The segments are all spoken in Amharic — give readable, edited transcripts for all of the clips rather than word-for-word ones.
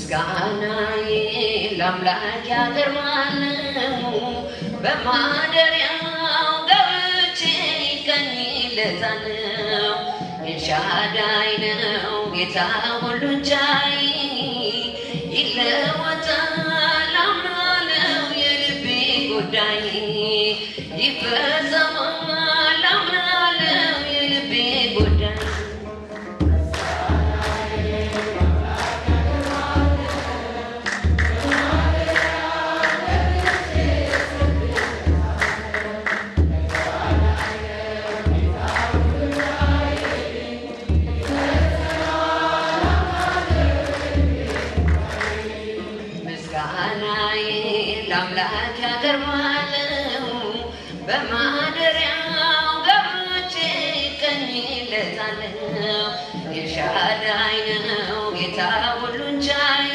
ምስጋናዬ ለአምላክ ያቀርባለሁ በማደሪያው ገብቼ እቀኝለታለሁ። ኤልሻዳይ ነው ጌታ ሁሉን ቻይ ይለወጣል አምናለሁ የልቤ ጉዳይ ይፈጸማል አምናለሁ የልቤ ጉዳይ ለአምላክ ያቀርባለሁ በማደሪያው ገብቼ እቀኝለታለሁ። ኤልሻዳይ ነው ጌታ ሁሉን ቻይ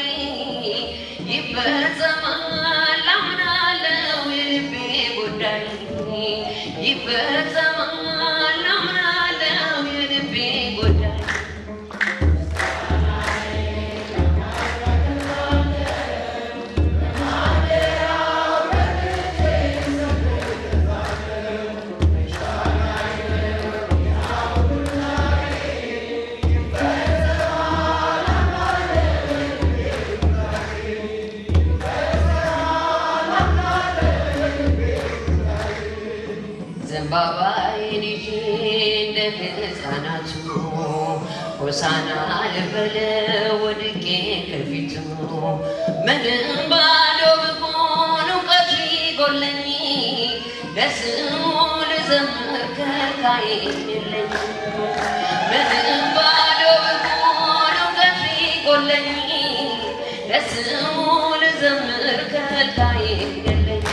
ይፈጸማል አምናለሁ የልቤ ጉዳይ ይፈጸማል አምናለሁ የልቤ ጉዳይ ዘንባባዬን ይዤ እንደ ሕፃናቱ ሆሳዕና ልበል ወድቄ ከፊቱ ምንም ባዶ ብሆን እውቀት ቢጎድለኝ ለስሙ ልዘምር ከልካይ የለኝ። ምንም ባዶ ብሆን እውቀት ቢጎድለኝ ለስሙ ልዘምር ከልካይ የለኝ።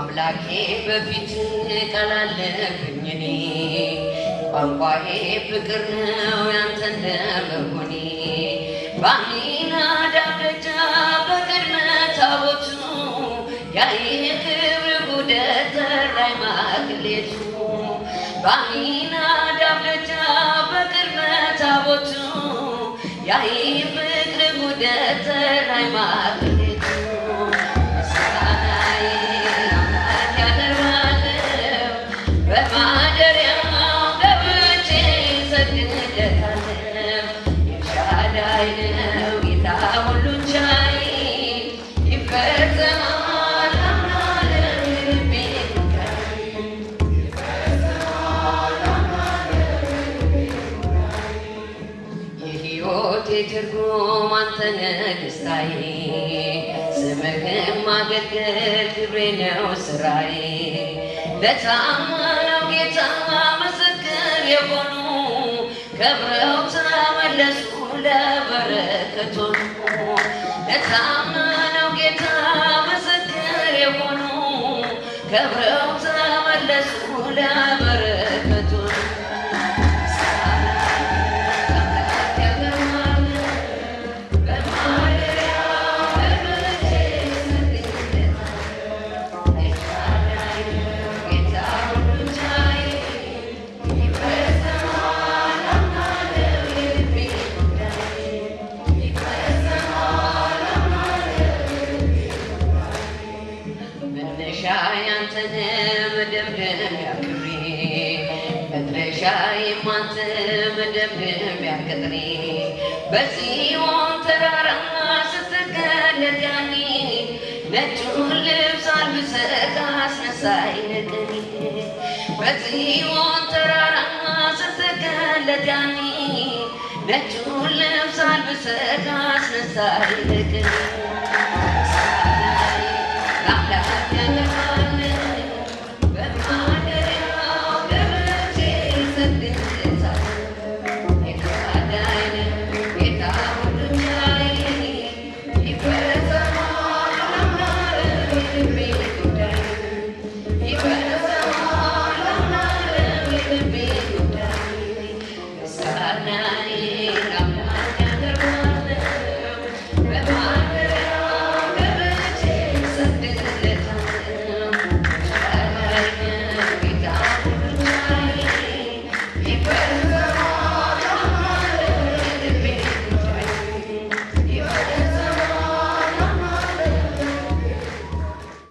አምላኬ በፊት ቀላለብኝ እኔ ቋንቋዬ ፍቅር ነው ያንተ እንደመሆኔ በአሚናዳብ ደጃፍ በቅድመ ታቦቱ የክብር ጉደት ጠራኝ ማክሌቱ በአሚናዳብ ደጃፍ በቅድመ ታቦቱ የፍቅር ጉደት ጠራኝ ማክሌቱ በማደሪያው ገብቼ እሰግድለታለሁ። ኤልሻዳይ ነው ጌታ ሁሉን ቻይ ይፈጸማል አምናለሁ የልቤ ጉዳይ የሕይወቴ ትርጉም አንተ ነህ ደስታዬ ስምህን ማገልገል ክብሬ ነው ስራዬ ለታመነው ጌታ ምስክር የሆኑ ከብረው ተመለሱ ለበረከቱ ለታመነው ጌታ ምስክር የሆኑ ከብረው ተመለሱ ለበረከቱ ያንተን መደምደሚያ ክብሬ መድረሻዬም አንተ መደምደሚያ ቅጥሬ በጽዮን ተራራ ስትገለጥ ያኔ ነጩን ልብስ አልብሰህ አስነሳኝ ነቅኔ በጽዮን ተራራ ስትገለጥ ያኔ ነጩን ልብስ አልብሰህ አስነሳኝ ነቅኔ